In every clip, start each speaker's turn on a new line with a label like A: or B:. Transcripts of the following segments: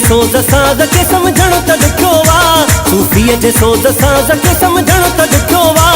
A: सोज साज के समझण त ॾुखियो वा, सूफ़ीअ जे सोज साज के समझण त ॾुखियो वा,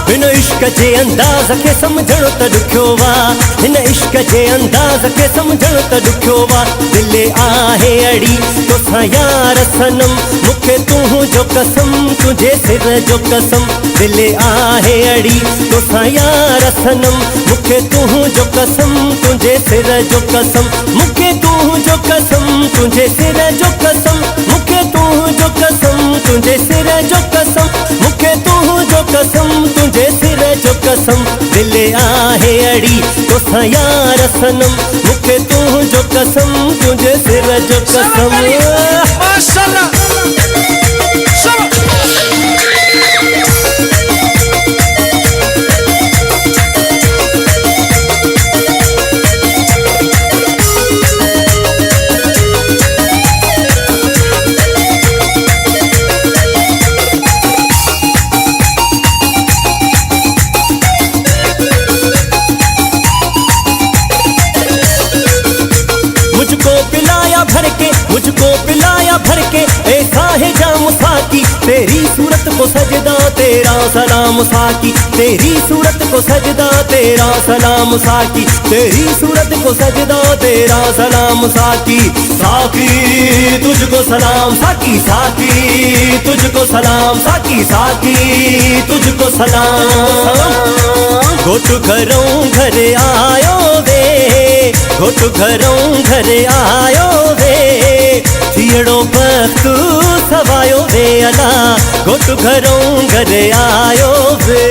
A: हिन इश्क जे अंदाज़ के समझण त ॾुखियो वा, हिन इश्क जे अंदाज़ के समझण त ॾुखियो वा। दिलि आहे अड़ी तोसां यार सनम, मूंखे तूं जो कसम, तुंहिंजे सिर जो कसम। दिलि आहे अड़ी तोसां यार सनम, मूंखे तूं जो कसम, तुंहिंजे सिर जो कसम। मूंखे तूं जो कसम, तुंहिंजे सिर जो कसम, मूंखे तूं जो कसम, तुंहिंजे सिर जो कसम, मूंखे तूं जो कसम, तुंहिंजे सिर जो कसम। दिलि आहे अड़ी तोसां यार सनम, मूंखे तूं जो कसम, तुंहिंजे सिर जो कसम।
B: माशाअल्लाह
A: मुझको पिलाया भर के ऐसा है जाम साकी, तेरी सूरत को सजदा तेरा सलाम साकी, तेरी सूरत को सजदा तेरा सलाम साकी, तेरी सूरत को सजदा तेरा सलाम साकी। साकी तुझको सलाम साकी, साकी तुझको सलाम साकी, साकी तुझको सलाम। घोट घरों घर आयो वे, घोट घरों घर आयो वे, थियड़ो वक्त सवायो वे अला, घोट घरों घर आयो वे।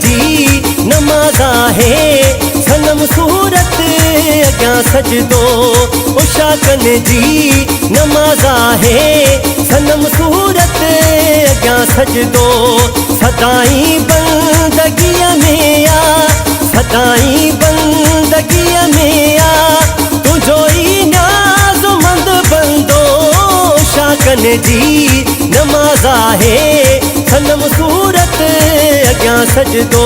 A: जी नमाज आहे सनम सूरत अॻियां सजदो, उषा कन जी नमाज आहे सनम सूरत अॻियां सजदो। सदाई बंदगीअ में आ, सदाई बंदगीअ में आ, तुंहिंजो ई न्याज़मंद बंदो। उषा कन जी नमाज आहे सनम सूरत अॻियां सजदो।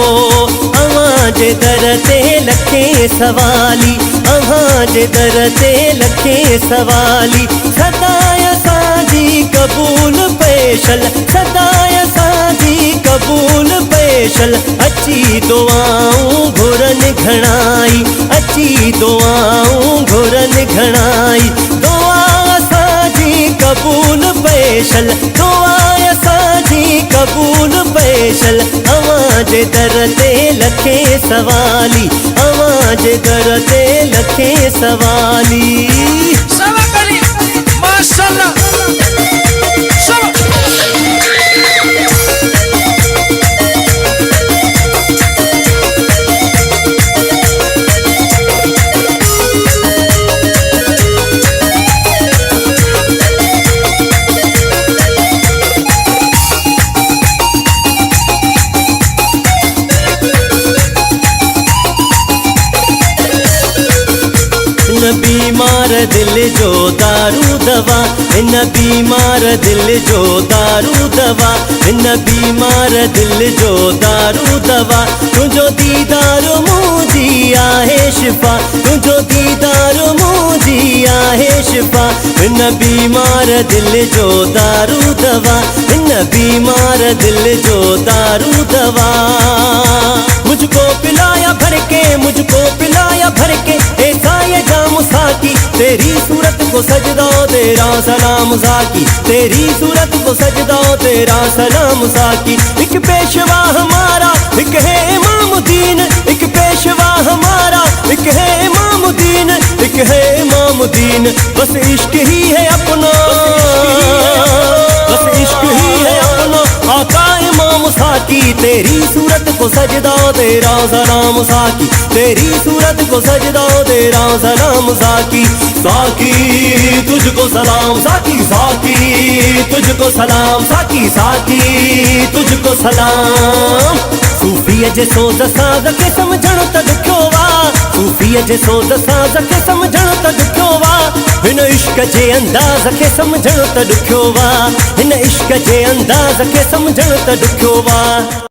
A: अवां जे दर ते लखे सवाली, अवां जे दर ते लखे सवाली, सदाई असांजी क़बूल पेशल, सदाई असांजी क़बूल पेशल। अची दुआऊं घुरनि घणाई, अची दुआऊं घुरनि घणाई, दुआ असांजी क़बूल पेशल, दुआ असांजी क़बूल पेशल। अवां जे दर ते लखे सवाली, अवां जे दर ते लखे सवाली।
B: माशाअल्लाह
A: बीमार दिल जो दारू दवा, इन बीमार दिल जो दारू दवा, इन बीमार दिल जो दारू दवा। तुझो दीदार मुझी आहे शिफा, तुझो दीदार मुझी आहे शिफा। इन बीमार दिल जो दारू दवा, इन बीमार दिल जो दारू दवा। मुझको पिलाया भर के, मुझको पिलाया भर के ऐसा ये जाम साकी, तेरी सूरत को सजदा तेरा सलाम साकी, तेरी सूरत को सजदा तेरा सलाम साकी। एक पेशवा हमारा एक है इमामुद्दीन, एक पेशवा हमारा एक है इमामुद्दीन, एक है इमामुद्दीन। बस इश्क ही है अपना, बस इश्क ही है अपना आका इमाम साकी, तेरी सूरत को सजदा तेरा सलाम साकी, तेरी सूरत को सजदा तेरा सलाम साकी। साकी तुझको सलाम साकी, साकी तुझको सलाम साकी, साकी तुझको सलाम। सूफीअ जे सोच साज़ खे सम्झण त ॾुखियो वा, सूफीअ जे सोच साज़ खे सम्झण त ॾुखियो वा, हिन इश्क जे अंदाज़ खे सम्झण त ॾुखियो वा, हिन इश्क जे अंदाज़ खे सम्झण त ॾुखियो वा।